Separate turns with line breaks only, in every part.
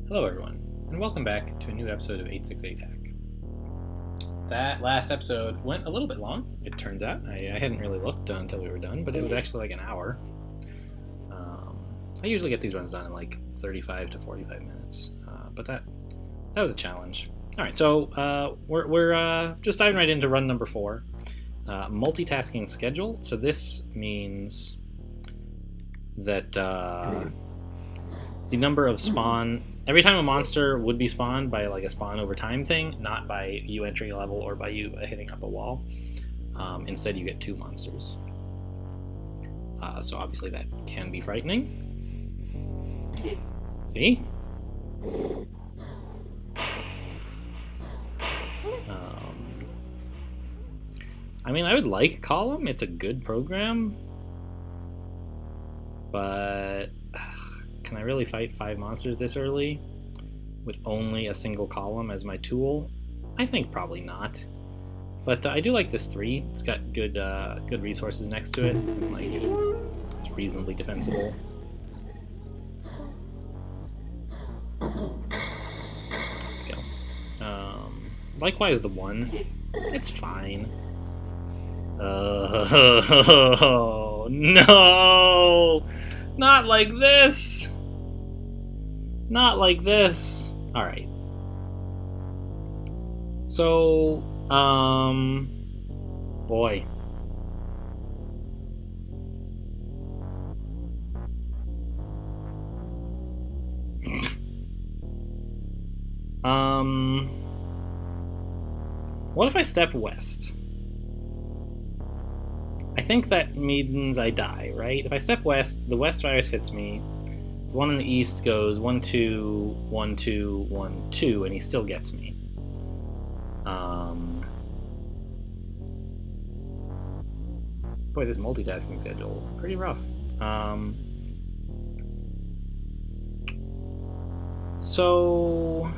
Hello everyone, and welcome back to a new episode of 868 Hack. That last episode went a little bit long, it turns out. I hadn't really looked until we were done, but it was actually like an hour. I usually get these runs done in like 35 to 45 minutes, but that was a challenge. Alright, so we're just diving right into run number 4. Multitasking schedule. So this means that the number of spawn... Every time a monster would be spawned by like a spawn over time thing, not by you entering a level or by you hitting up a wall. Instead, you get 2 monsters. So obviously that can be frightening. See? I mean, I would like Column. It's a good program. But... can I really fight 5 monsters this early with only a single column as my tool? I think probably not. But I do like this 3. It's got good good resources next to it, and like it's reasonably defensible. Go. Likewise, the 1. It's fine. Oh no! Not like this! Not like this. Alright. So, boy. What if I step west? I think that means I die, right? If I step west, the west virus hits me. The one in the east goes 1, 2, 1, 2, 1, 2, and he still gets me. Boy, this multitasking schedule, pretty rough. So...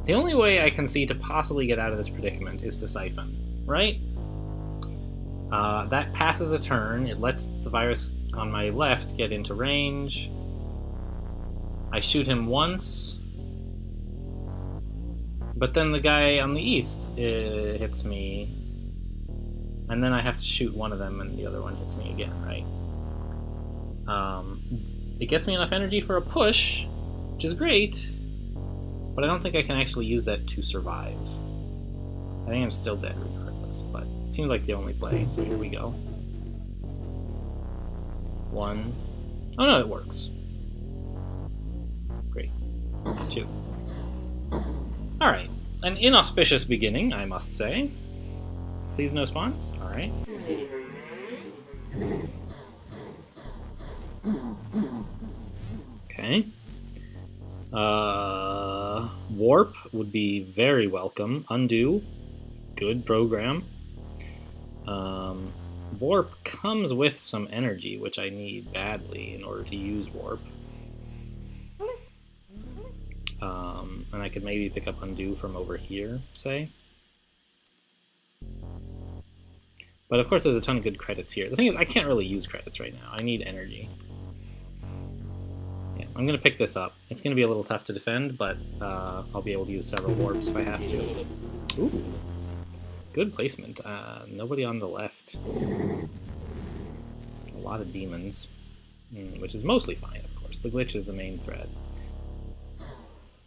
the only way I can see to possibly get out of this predicament is to Siphon, right? That passes a turn. It lets the virus on my left get into range. I shoot him once, but then the guy on the east hits me, and then I have to shoot one of them and the other one hits me again, right? It gets me enough energy for a push, which is great, but I don't think I can actually use that to survive. I think I'm still dead regardless, but it seems like the only play, so here we go. 1. Oh no, it works. Great. 2. Alright. An inauspicious beginning, I must say. Please no spawns? Alright. Okay. Warp would be very welcome. Undo. Good program. Warp comes with some energy, which I need badly in order to use Warp. And I could maybe pick up Undo from over here, say. But of course there's a ton of good credits here. The thing is, I can't really use credits right now. I need energy. Yeah, I'm going to pick this up. It's going to be a little tough to defend, but I'll be able to use several Warps if I have to. Ooh. Good placement. Nobody on the left. A lot of demons, which is mostly fine, of course. The glitch is the main threat.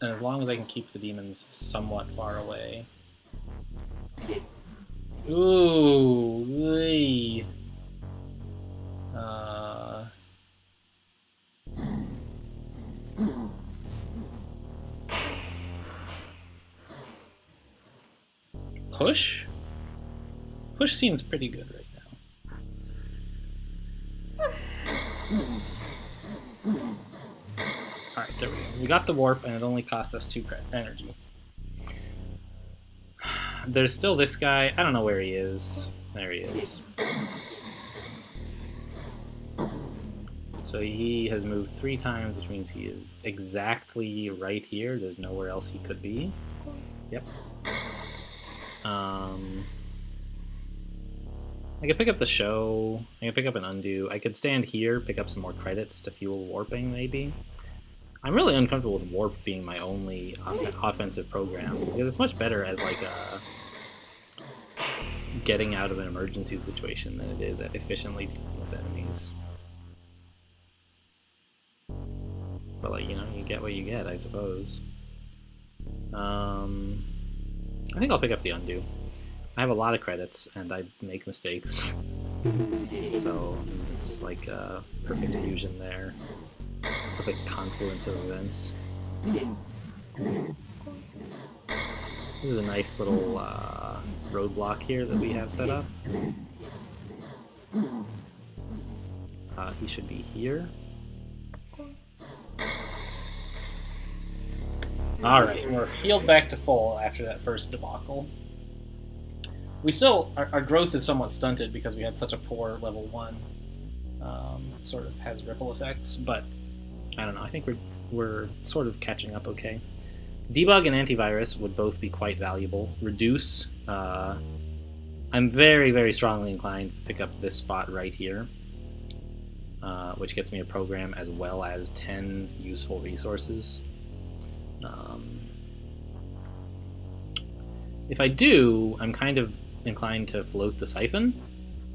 And as long as I can keep the demons somewhat far away. Ooh, wee. Push? Push seems pretty good right now. Alright, there we go. We got the warp, and it only cost us 2 energy. There's still this guy. I don't know where he is. There he is. So he has moved 3 times, which means he is exactly right here. There's nowhere else he could be. Yep. I could pick up the show. I could pick up an undo. I could stand here, pick up some more credits to fuel warping, maybe. I'm really uncomfortable with warp being my only offensive program, because it's much better as like a getting out of an emergency situation than it is at efficiently dealing with enemies. But like, you know, you get what you get, I suppose. I think I'll pick up the undo. I have a lot of credits, and I make mistakes. So it's like a perfect fusion there. Perfect confluence of events. This is a nice little roadblock here that we have set up. He should be here. Alright, we're healed back to full after that first debacle. We still, our growth is somewhat stunted because we had such a poor level 1. It sort of has ripple effects, but I don't know, I think we're sort of catching up okay. Debug and antivirus would both be quite valuable. Reduce, I'm very, very strongly inclined to pick up this spot right here, which gets me a program as well as 10 useful resources. If I do, I'm kind of inclined to float the siphon,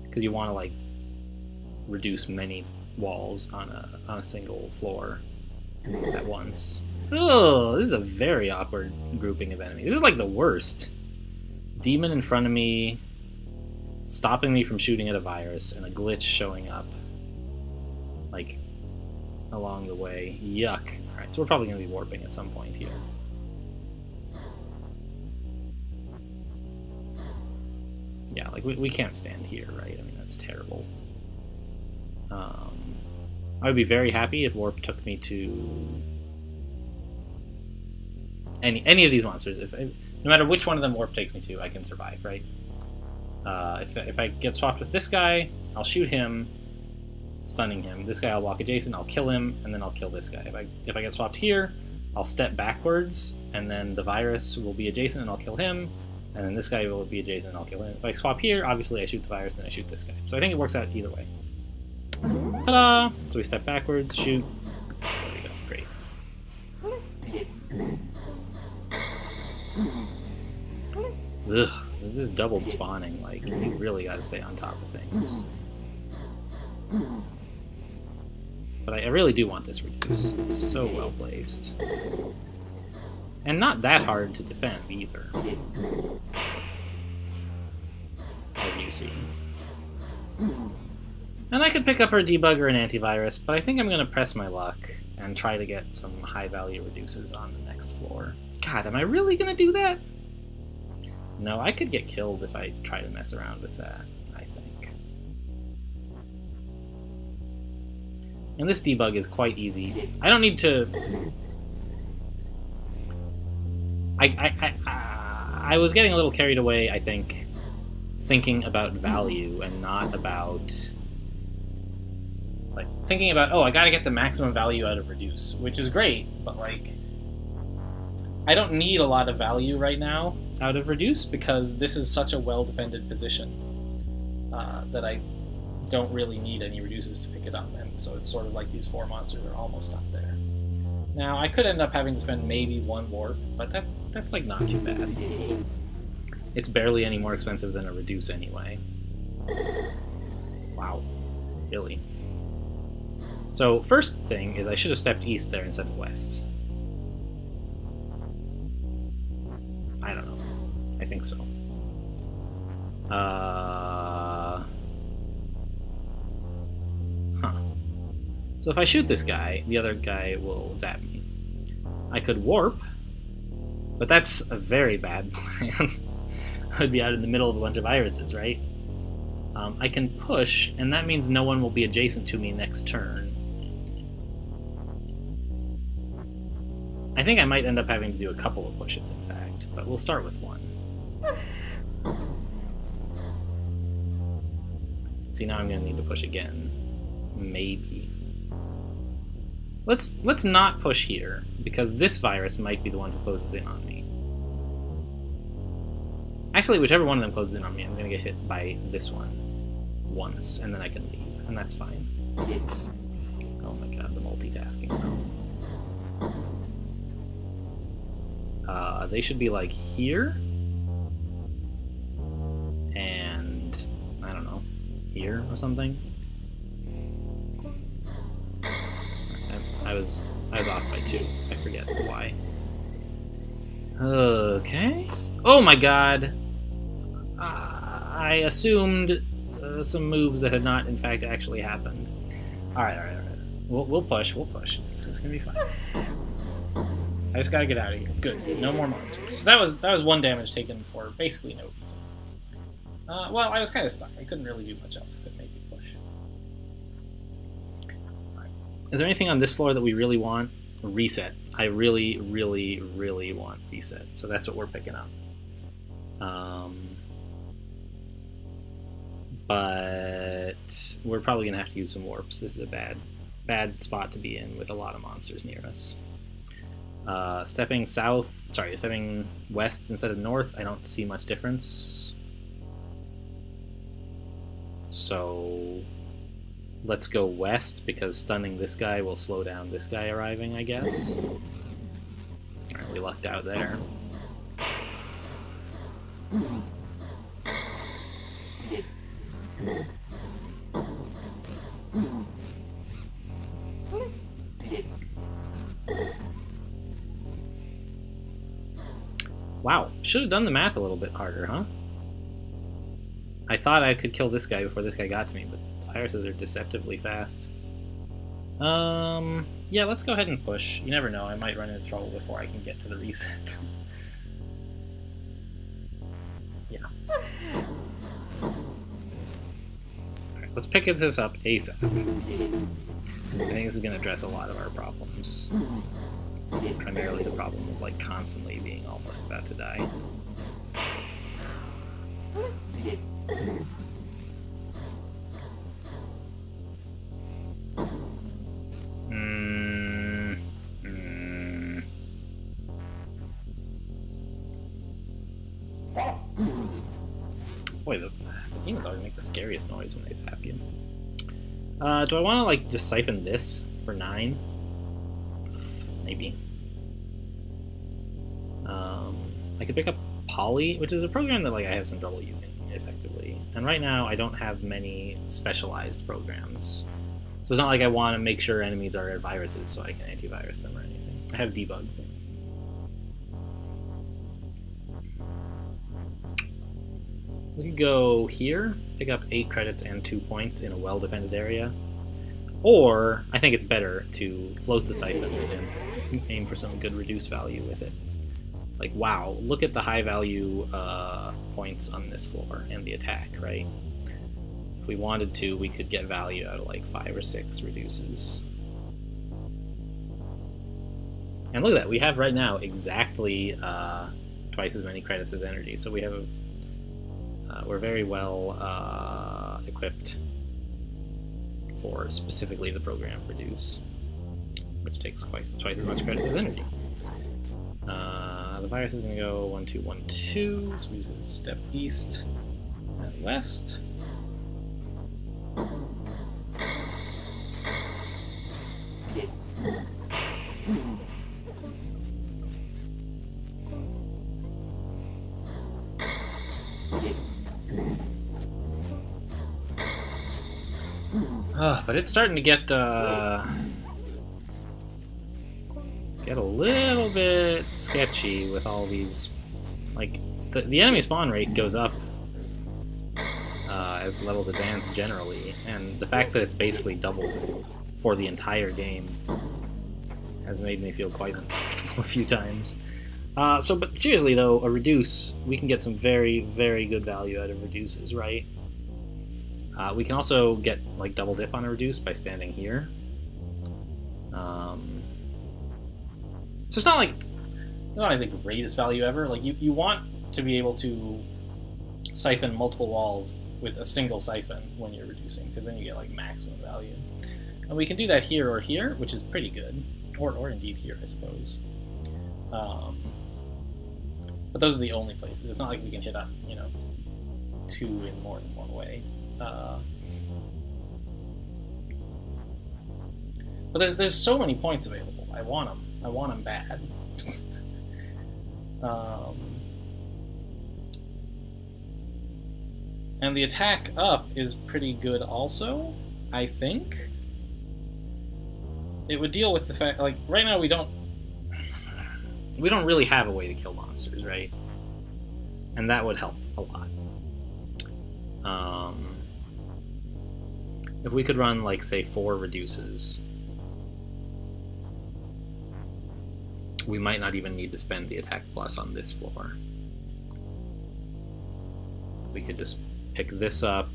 because you want to like reduce many walls on a single floor at once. Oh, this is a very awkward grouping of enemies. This is like the worst. Demon in front of me, stopping me from shooting at a virus, and a glitch showing up like along the way. Yuck. Alright, so we're probably going to be warping at some point here. Yeah, like we can't stand here, right? I mean, that's terrible. I would be very happy if warp took me to any of these monsters. No matter which one of them warp takes me to, I can survive, right? If I get swapped with this guy, I'll shoot him, stunning him. This guy I'll walk adjacent, I'll kill him, and then I'll kill this guy. If I get swapped here, I'll step backwards, and then the virus will be adjacent, and I'll kill him. And then this guy will be adjacent, and I'll kill him. If I swap here, obviously I shoot the virus, and then I shoot this guy. So I think it works out either way. Ta-da! So we step backwards, shoot. There we go, great. Ugh, this is doubled spawning. Like, you really gotta stay on top of things. But I really do want this reduce. It's so well placed. And not that hard to defend, either. As you see. And I could pick up our debugger and antivirus, but I think I'm going to press my luck and try to get some high-value reduces on the next floor. God, am I really going to do that? No, I could get killed if I try to mess around with that, I think. And this debug is quite easy. I don't need to... I was getting a little carried away, I think, thinking about value and not about... Like, thinking about, oh, I gotta get the maximum value out of Reduce, which is great, but, like, I don't need a lot of value right now out of Reduce because this is such a well-defended position that I don't really need any Reduces to pick it up, and so it's sort of like these 4 monsters are almost up there. Now, I could end up having to spend maybe 1 warp, but that's like, not too bad. It's barely any more expensive than a Reduce anyway. Wow. Really. So, first thing is I should have stepped east there instead of west. I don't know. I think so. Huh. So if I shoot this guy, the other guy will zap me. I could warp, but that's a very bad plan. I would be out in the middle of a bunch of viruses, right? I can push, and that means no one will be adjacent to me next turn. I think I might end up having to do a couple of pushes, in fact, but we'll start with 1. See, now I'm going to need to push again. Maybe. Let's not push here, because this virus might be the one who closes in on me. Actually, whichever one of them closes in on me, I'm going to get hit by this one. once, and then I can leave, and that's fine. Oh my god, the multitasking. They should be like here, and I don't know, here or something. I was off by 2. I forget why. Okay. Oh my god. I assumed some moves that had not, in fact, actually happened. All right. We'll push. This is gonna be fine. I just gotta get out of here. Good. No more monsters. So that was 1 damage taken for basically no reason. Well, I was kind of stuck. I couldn't really do much else except maybe push. All right. Is there anything on this floor that we really want? Reset. I really, really, really want reset. So that's what we're picking up. But we're probably gonna have to use some warps. This is a bad spot to be in with a lot of monsters near us. Stepping west instead of north, I don't see much difference. So let's go west, because stunning this guy will slow down this guy arriving, I guess. Alright, we lucked out there. Wow, should have done the math a little bit harder, huh? I thought I could kill this guy before this guy got to me, but viruses are deceptively fast. Yeah, let's go ahead and push. You never know, I might run into trouble before I can get to the reset. Yeah. Alright, let's pick this up ASAP. I think this is going to address a lot of our problems. Primarily the problem of like constantly being almost about to die. Boy, the demon dogs make the scariest noise when they zap you. Do I want to like just siphon this for 9? Maybe. I could pick up Poly, which is a program that like I have some trouble using effectively. And right now I don't have many specialized programs. So it's not like I want to make sure enemies are viruses so I can antivirus them or anything. I have debug. We could go here, pick up 8 credits and 2 points in a well-defended area. Or, I think it's better to float the siphon and aim for some good reduce value with it. Like, wow, look at the high value points on this floor and the attack, right? If we wanted to, we could get value out of like 5 or 6 reduces. And look at that, we have right now exactly twice as many credits as energy, so we have we're very well equipped for specifically the program Reduce, which takes twice as much credit as energy. The virus is going to go 1, 2, 1, 2, so we just step east and west. But it's starting to get a little bit sketchy with all these. Like, the enemy spawn rate goes up as levels advance generally, and the fact that it's basically doubled for the entire game has made me feel quite uncomfortable a few times. But seriously though, a reduce, we can get some very, very good value out of reduces, right? We can also get like double dip on a reduce by standing here. So it's not the greatest value ever. Like you want to be able to siphon multiple walls with a single siphon when you're reducing, because then you get like maximum value. And we can do that here or here, which is pretty good, or indeed here, I suppose. But those are the only places. It's not like we can hit up, 2 in more than one way. But there's so many points available. I want them. I want them bad. And the attack up is pretty good also, I think. It would deal with the fact, like, right now we don't really have a way to kill monsters, right? And that would help a lot. If we could run, like, say, 4 reduces, we might not even need to spend the attack plus on this floor. If we could just pick this up,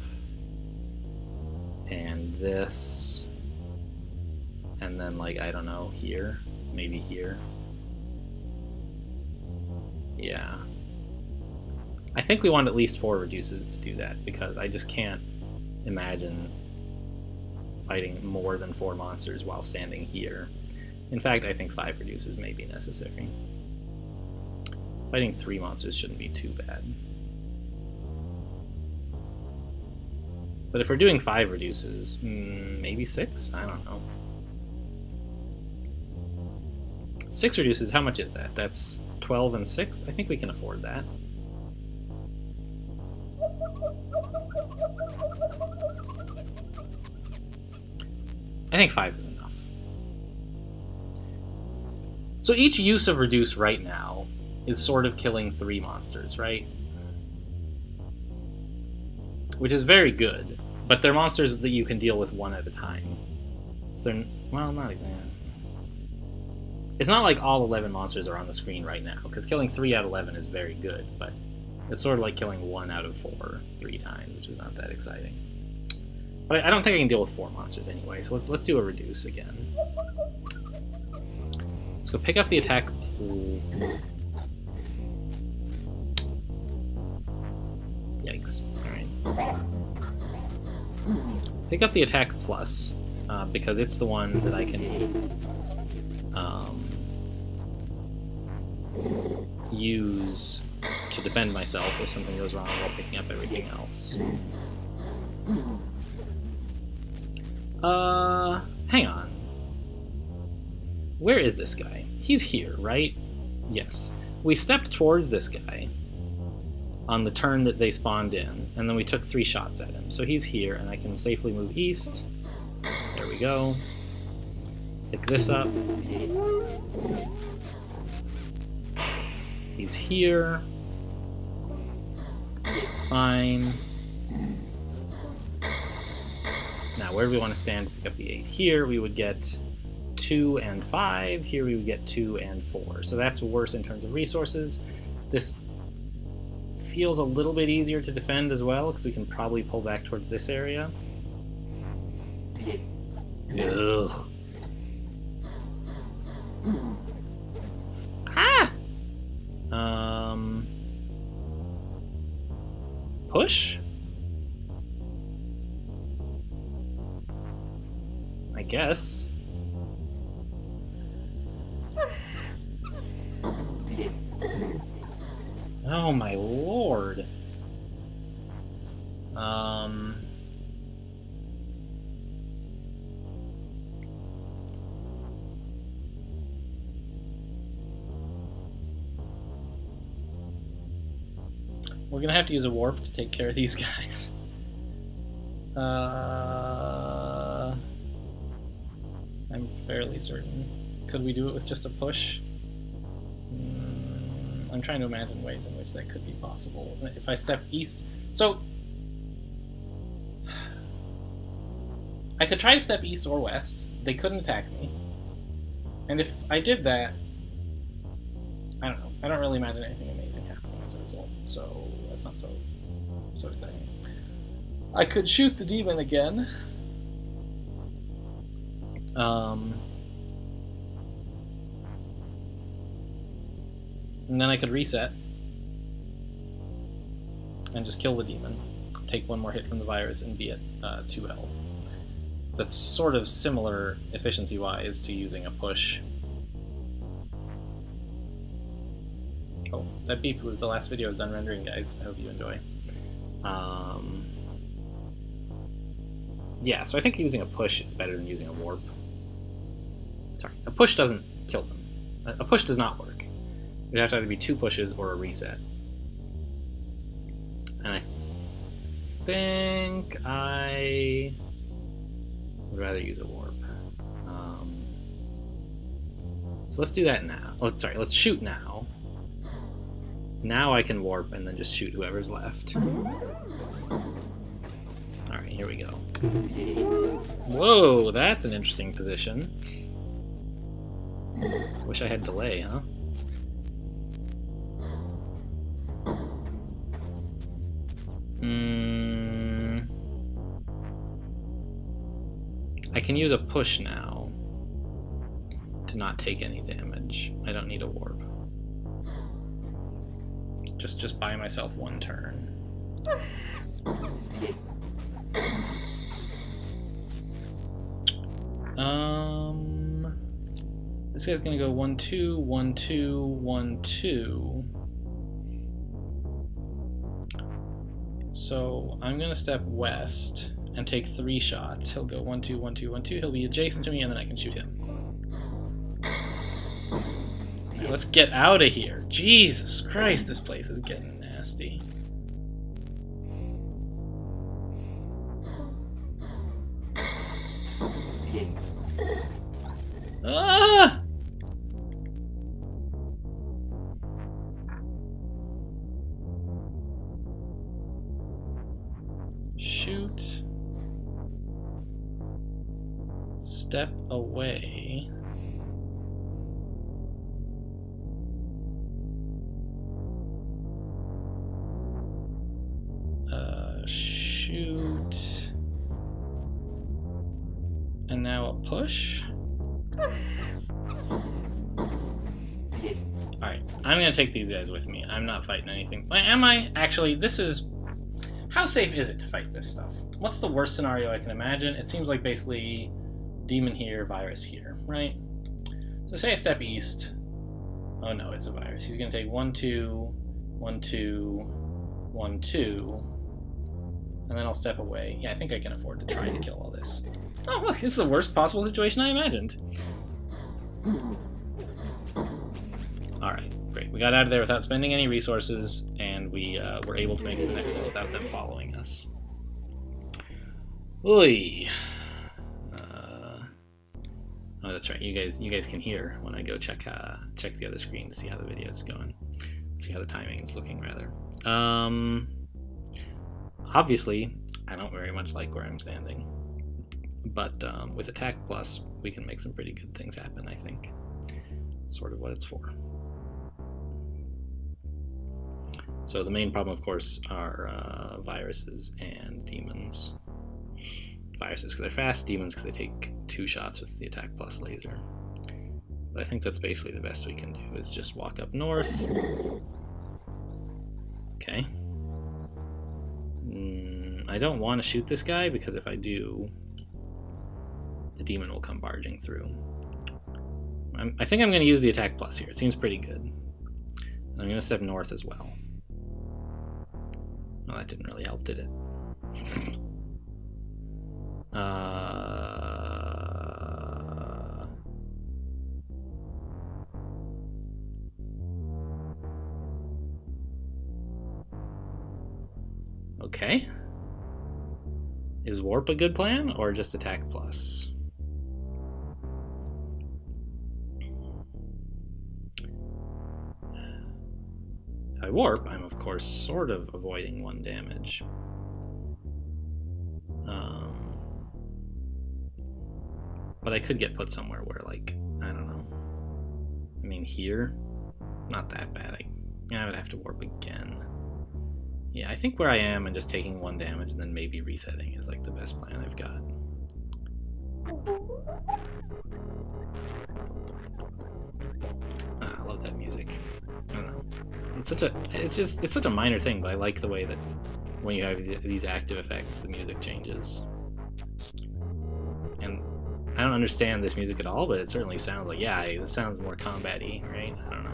and this, and then, like, I don't know, here, maybe here. Yeah. I think we want at least 4 reduces to do that, because I just can't imagine fighting more than 4 monsters while standing here. In fact, I think 5 reduces may be necessary. Fighting 3 monsters shouldn't be too bad. But if we're doing 5 reduces, maybe 6? I don't know. 6 reduces, how much is that? That's 12 and 6? I think we can afford that. I think 5 is enough. So each use of reduce right now is sort of killing 3 monsters, right? Which is very good, but they're monsters that you can deal with 1 at a time. So they're, well, not even. It's not like all 11 monsters are on the screen right now, because killing 3 out of 11 is very good, but it's sort of like killing 1 out of 4 3 times, which is not that exciting. But I don't think I can deal with 4 monsters anyway, so let's do a reduce again. Let's go pick up the attack. Yikes. Alright. Pick up the attack plus, because it's the one that I can use to defend myself if something goes wrong while picking up everything else. Hang on. Where is this guy? He's here, right? Yes. We stepped towards this guy on the turn that they spawned in, and then we took 3 shots at him. So he's here, and I can safely move east. There we go. Pick this up. He's here. Fine. Now, where do we want to stand to pick up the 8? Here we would get 2 and 5. Here we would get 2 and 4. So that's worse in terms of resources. This feels a little bit easier to defend as well, because we can probably pull back towards this area. Ugh. Ah! Push? I guess. Oh my lord. We're gonna have to use a warp to take care of these guys. I'm fairly certain. Could we do it with just a push? I'm trying to imagine ways in which that could be possible. If I step east... So... I could try to step east or west. They couldn't attack me. And if I did that... I don't know. I don't really imagine anything amazing happening as a result. So that's not so exciting. I could shoot the demon again. And then I could reset and just kill the demon, take 1 more hit from the virus, and be at 2 health. That's sort of similar efficiency-wise to using a push. Oh, that beep was the last video I was done rendering, guys. I hope you enjoy. Yeah, so I think using a push is better than using a warp. Sorry, a push doesn't kill them. A push does not work. It would have to either be 2 pushes or a reset. And I think I would rather use a warp. So let's do that now. Oh, sorry, let's shoot now. Now I can warp and then just shoot whoever's left. Alright, here we go. Whoa, that's an interesting position. Wish I had delay, huh? I can use a push now to not take any damage. I don't need a warp. Just buy myself 1 turn. This guy's gonna go 1-2, 1-2, 1-2. So I'm gonna step west and take 3 shots. He'll go 1-2, 1-2, 1-2. He'll be adjacent to me, and then I can shoot him. Right, let's get out of here. Jesus Christ, this place is getting nasty. Ah! Shoot. Step away. Shoot. And now a push. Alright, I'm gonna take these guys with me. I'm not fighting anything. Am I? Actually, this is... How safe is it to fight this stuff? What's the worst scenario I can imagine? It seems like basically demon here, virus here, right? So say I step east. Oh no, it's a virus. He's gonna take 1-2, 1-2, 1-2. And then I'll step away. Yeah, I think I can afford to try to kill all this. Oh, look, this is the worst possible situation I imagined. Alright, great. We got out of there without spending any resources, and we were able to make it to the next day without them following us. Oy. Oh, that's right. You guys can hear when I go check the other screen to see how the video is going. See how the timing is looking, rather. Obviously, I don't very much like where I'm standing. But with Attack Plus, we can make some pretty good things happen, I think. Sort of what it's for. So the main problem, of course, are viruses and demons. Viruses because they're fast, demons because they take 2 shots with the Attack Plus laser. But I think that's basically the best we can do, is just walk up north. Okay. I don't want to shoot this guy, because if I do, the demon will come barging through. I think I'm going to use the Attack Plus here. It seems pretty good. I'm going to step north as well. Well, that didn't really help, did it? Okay. Is Warp a good plan, or just Attack Plus? If I Warp, I'm of course sort of avoiding 1 damage. But I could get put somewhere where, like, I don't know. I mean, here, not that bad. I would have to Warp again. Yeah, I think where I am and just taking 1 damage and then maybe resetting is like the best plan I've got. I love that music. I don't know. It's such a minor thing, but I like the way that when you have these active effects, the music changes. And I don't understand this music at all, but it certainly sounds like, yeah, this sounds more combat-y, right? I don't know.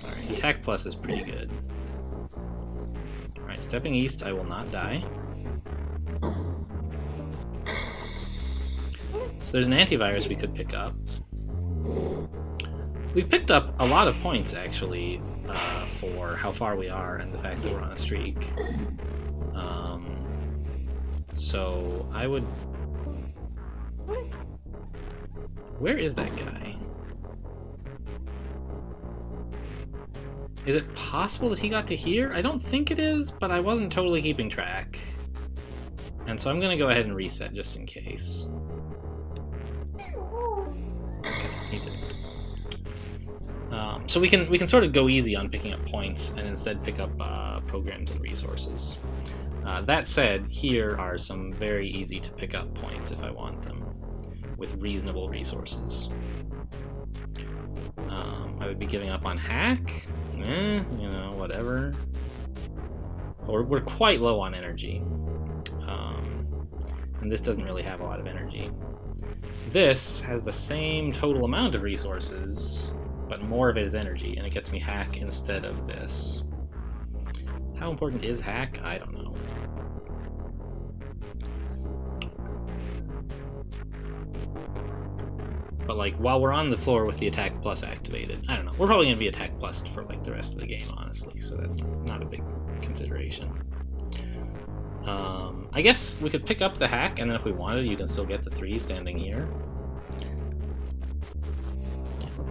Alright, Attack Plus is pretty good. stepping east, I will not die. So there's an antivirus we could pick up. We've picked up a lot of points, actually, for how far we are and the fact that we're on a streak. So I would... Where is that guy? Is it possible that he got to here? I don't think it is, but I wasn't totally keeping track. And so I'm going to go ahead and reset just in case. Okay, he did. So we can sort of go easy on picking up points and instead pick up programs and resources. That said, here are some very easy to pick up points if I want them, with reasonable resources. I would be giving up on hack. You know, whatever. We're quite low on energy. And this doesn't really have a lot of energy. This has the same total amount of resources, but more of it is energy, and it gets me hack instead of this. How important is hack? I don't know. But like, while we're on the floor with the attack plus activated, I don't know. We're probably going to be attack plus for like the rest of the game, honestly, so that's not a big consideration. I guess we could pick up the hack, and then if we wanted, you can still get the 3 standing here.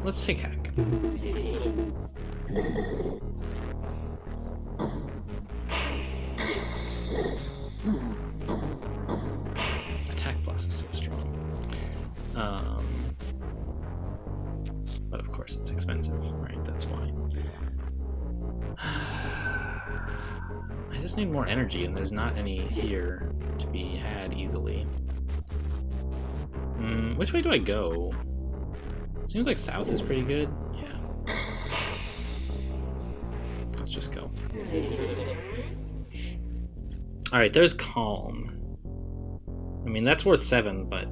Let's take hack. Attack plus is so strong. But of course it's expensive, right? That's why. I just need more energy, and there's not any here to be had easily. Which way do I go? Seems like south is pretty good. Yeah. Let's just go. Alright, there's calm. I mean, that's worth 7, but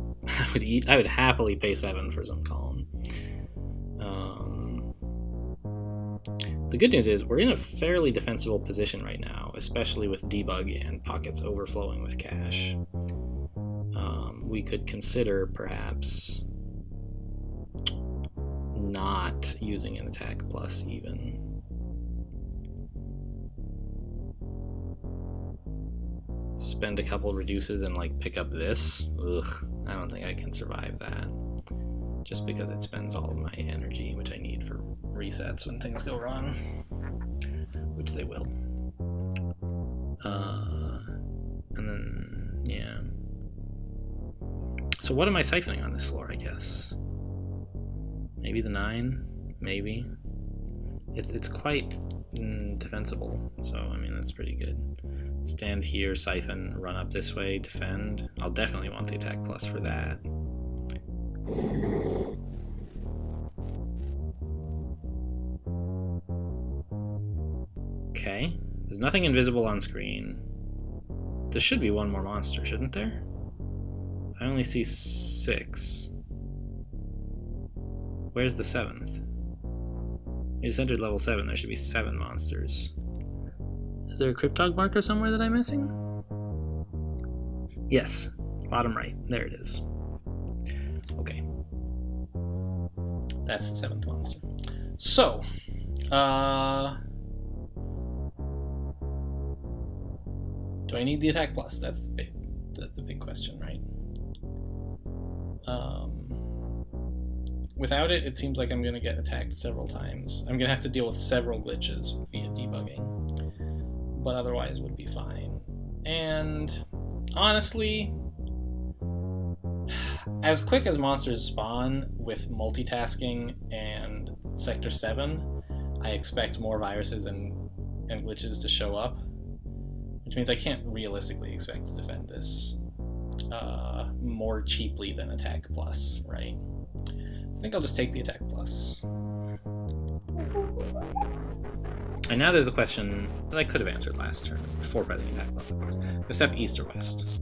I would happily pay 7 for some calm. The good news is we're in a fairly defensible position right now, especially with debug and pockets overflowing with cash. We could consider perhaps not using an attack plus even. Spend a couple reduces and like pick up this. Ugh, I don't think I can survive that. Just because it spends all of my energy, which I need for resets when things go wrong. Which they will. And then, yeah. So what am I siphoning on this floor, I guess? Maybe the 9? Maybe. It's quite defensible, so I mean that's pretty good. Stand here, siphon, run up this way, defend. I'll definitely want the attack plus for that. Okay, there's nothing invisible on screen. There should be one more monster, shouldn't there? I only see 6. Where's the 7th? You just entered level 7, there should be 7 monsters. Is there a Cryptog marker somewhere that I'm missing? Yes, bottom right, there it is. Okay. That's the 7th monster. So, do I need the attack plus? That's the big question, right? Without it, it seems like I'm going to get attacked several times. I'm going to have to deal with several glitches via debugging, but otherwise would be fine. And honestly, as quick as monsters spawn with multitasking and Sector 7, I expect more viruses and glitches to show up, which means I can't realistically expect to defend this more cheaply than attack plus, right? So I think I'll just take the attack plus. And now there's a question that I could have answered last turn, before pressing attack plus, of course. Go step east or west.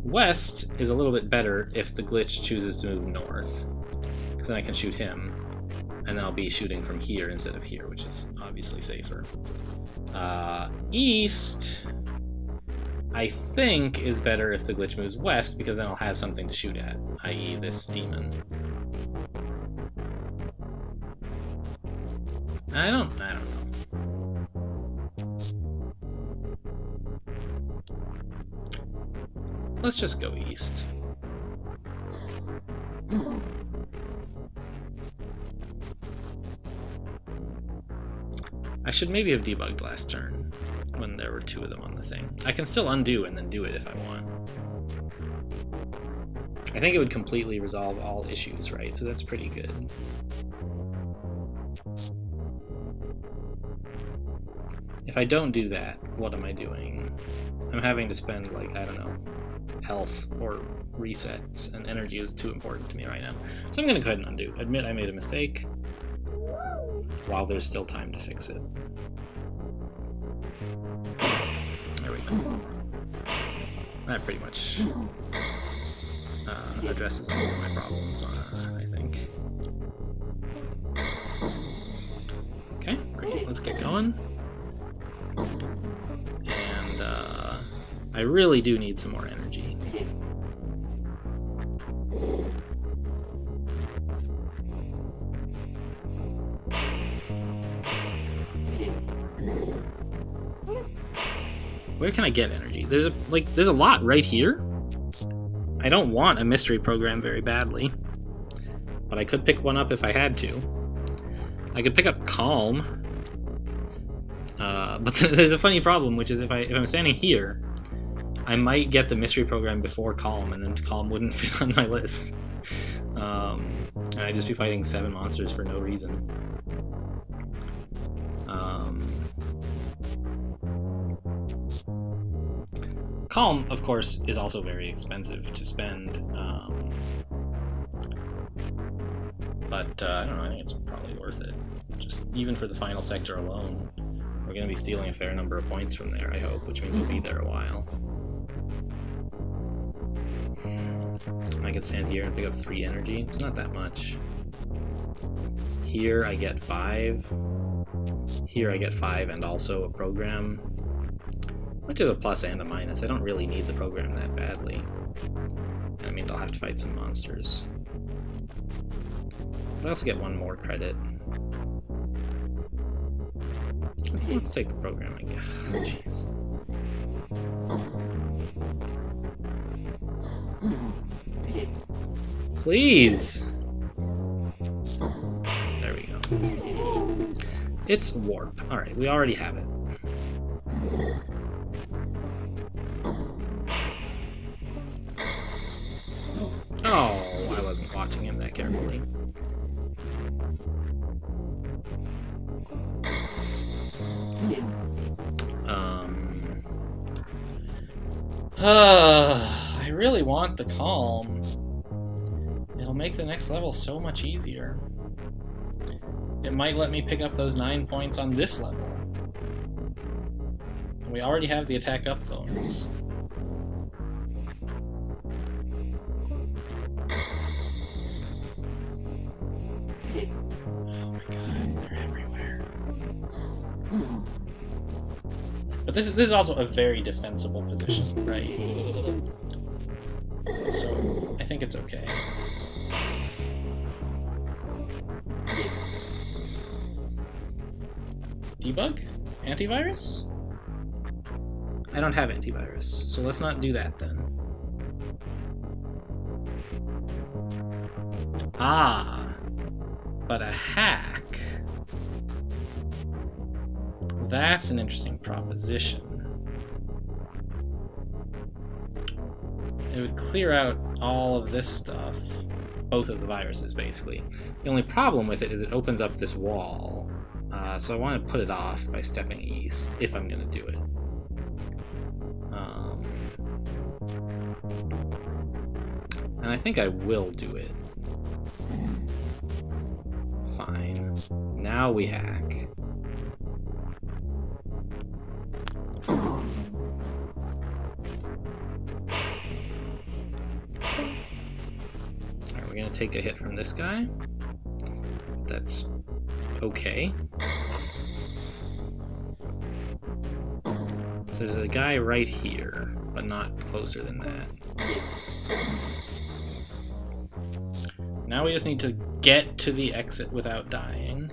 West is a little bit better if the glitch chooses to move north, because then I can shoot him. And then I'll be shooting from here instead of here, which is obviously safer. East, I think, is better if the glitch moves west, because then I'll have something to shoot at, i.e. this demon. I don't know. Let's just go east. I should maybe have debugged last turn when there were 2 of them on the thing. I can still undo and then do it if I want. I think it would completely resolve all issues, right? So that's pretty good. If I don't do that, what am I doing? I'm having to spend, like, I don't know, health or resets, and energy is too important to me right now. So I'm going to go ahead and undo. Admit I made a mistake, while there's still time to fix it. There we go. That pretty much addresses all of my problems, I think. Okay, great. Let's get going. And I really do need some more energy. Where can I get energy? There's a lot right here. I don't want a mystery program very badly, but I could pick one up if I had to. I could pick up Calm, but there's a funny problem, which is if I'm standing here, I might get the mystery program before Calm, and then Calm wouldn't fit on my list, and I'd just be fighting 7 monsters for no reason. Calm, of course, is also very expensive to spend, but I don't know, I think it's probably worth it. Just even for the final sector alone, we're going to be stealing a fair number of points from there, I hope, which means we'll be there a while. I can stand here and pick up 3 energy. It's not that much. Here I get 5. Here I get 5 and also a program, which is a plus and a minus. I don't really need the program that badly. And that means I'll have to fight some monsters. But I also get 1 more credit. Let's take the program, I guess. Jeez. Please! There we go. It's warp. Alright, we already have it. Oh, I wasn't watching him that carefully. I really want the Calm. It'll make the next level so much easier. It might let me pick up those 9 points on this level. We already have the attack up bonus. Oh my god, they're everywhere. But this is also a very defensible position, right? So I think it's okay. Debug? Antivirus? I don't have antivirus, so let's not do that then. Ah, but a hack. That's an interesting proposition. It would clear out all of this stuff, both of the viruses basically. The only problem with it is it opens up this wall, so I want to put it off by stepping east, if I'm going to do it. And I think I will do it. Fine. Now we hack. Alright, we're gonna take a hit from this guy. That's okay. So there's a guy right here, but not closer than that. Now we just need to get to the exit without dying.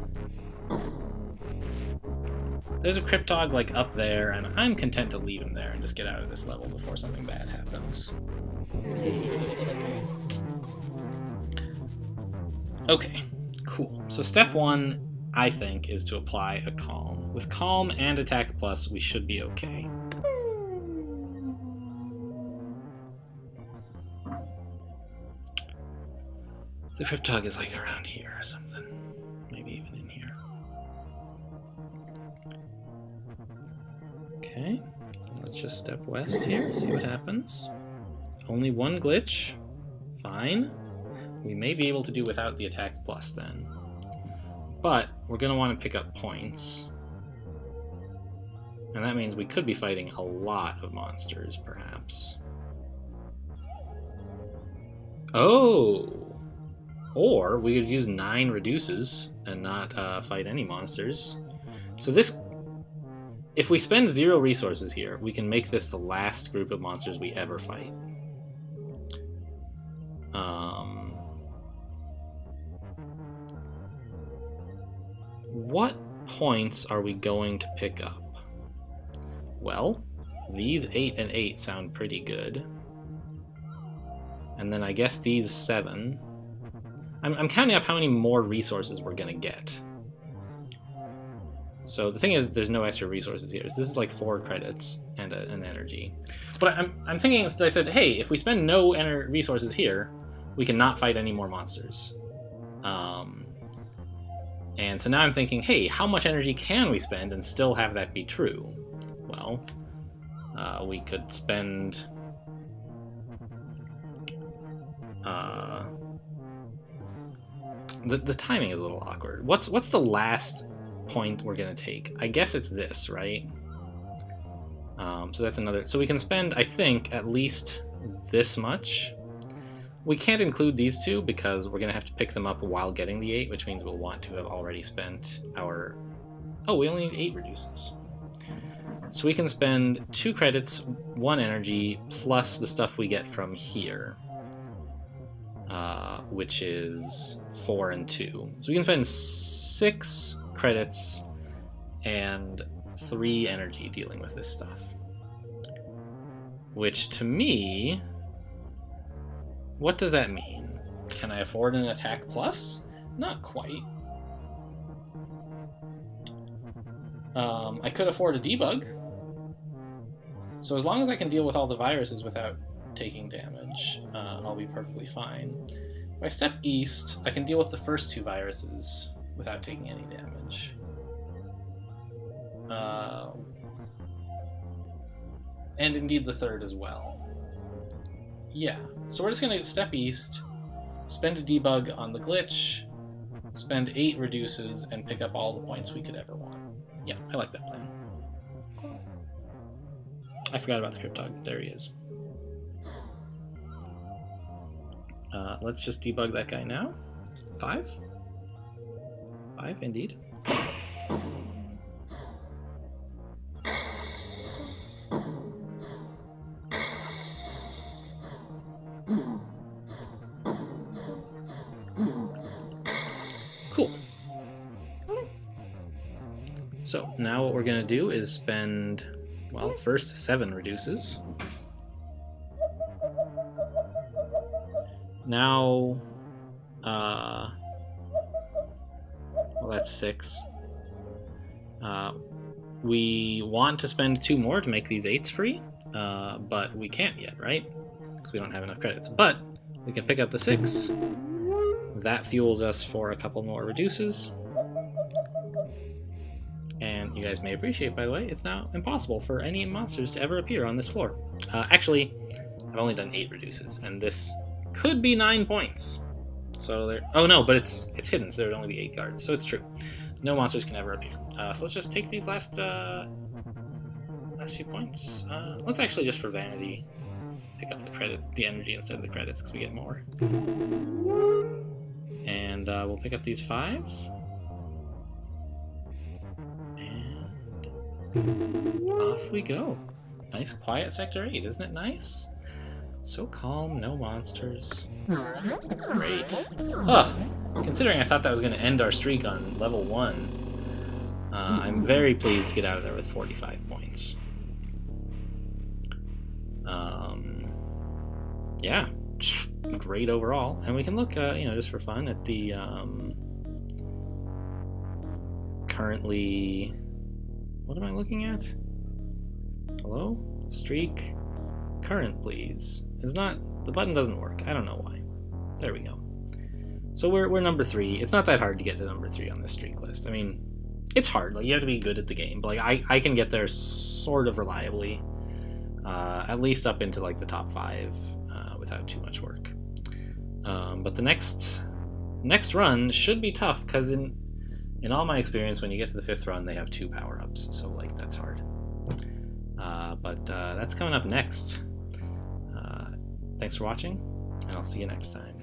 There's a Cryptog like up there, and I'm content to leave him there and just get out of this level before something bad happens. Okay, cool. So step 1, I think, is to apply a Calm. With Calm and Attack Plus, we should be okay. The Cryptog is like around here or something. Maybe even in here. Okay, let's just step west here, see what happens. Only one glitch. Fine. We may be able to do without the Attack Plus then. But we're going to want to pick up points. And that means we could be fighting a lot of monsters, perhaps. Oh! Or we could use 9 reduces and not fight any monsters. So this... If we spend 0 resources here, we can make this the last group of monsters we ever fight. What points are we going to pick up? Well, these 8 and 8 sound pretty good. And then I guess these 7. I'm counting up how many more resources we're gonna get. So the thing is, there's no extra resources here. So this is like 4 credits and an energy. But I'm thinking, as I said, hey, if we spend no resources here, we can not fight any more monsters. And so now I'm thinking, hey, how much energy can we spend and still have that be true? Well, we could spend... The timing is a little awkward. What's the last point we're gonna take? I guess it's this, right? So that's another. So we can spend, I think, at least this much. We can't include these 2 because we're gonna have to pick them up while getting the 8, which means we'll want to have already spent our... Oh, we only need 8 reduces. So we can spend 2 credits, 1 energy, plus the stuff we get from here. Which is 4 and 2. So we can spend 6 credits and 3 energy dealing with this stuff. Which, to me... What does that mean? Can I afford an Attack Plus? Not quite. I could afford a debug. So as long as I can deal with all the viruses without taking damage, I'll be perfectly fine. If I step east, I can deal with the first 2 viruses without taking any damage. And indeed the third as well. Yeah, so we're just going to step east, spend a debug on the glitch, spend 8 reduces, and pick up all the points we could ever want. Yeah, I like that plan. I forgot about the Cryptog. There he is. Let's just debug that guy now. 5? 5, indeed. Cool. So now what we're going to do is spend, well, first 7 reduces. Now, well, that's 6. We want to spend 2 more to make these 8s free, but we can't yet, right? Because we don't have enough credits. But we can pick up the 6. That fuels us for a couple more reduces. And you guys may appreciate, by the way, it's now impossible for any monsters to ever appear on this floor. Actually, I've only done 8 reduces, and this could be 9 points. So there. Oh no, but it's hidden, so there would only be 8 guards. So it's true. No monsters can ever appear. So let's just take these last few points. Let's actually, just for vanity, pick up the energy instead of the credits, because we get more. And we'll pick up these 5. Off we go. Nice quiet Sector 8, isn't it nice? So calm, no monsters. Great. Oh, considering I thought that was going to end our streak on level 1, I'm very pleased to get out of there with 45 points. Yeah, great overall. And we can look, just for fun, at the currently... What am I looking at? Hello? Streak. Current, please. Is not... The button doesn't work. I don't know why. There we go. So we're number 3. It's not that hard to get to number 3 on this streak list. I mean, it's hard. Like, you have to be good at the game. But, like, I can get there sort of reliably. At least up into, like, the top 5 without too much work. But the next run should be tough, because in all my experience, when you get to the 5th run, they have 2 power-ups. So, like, that's hard. But that's coming up next. Thanks for watching, and I'll see you next time.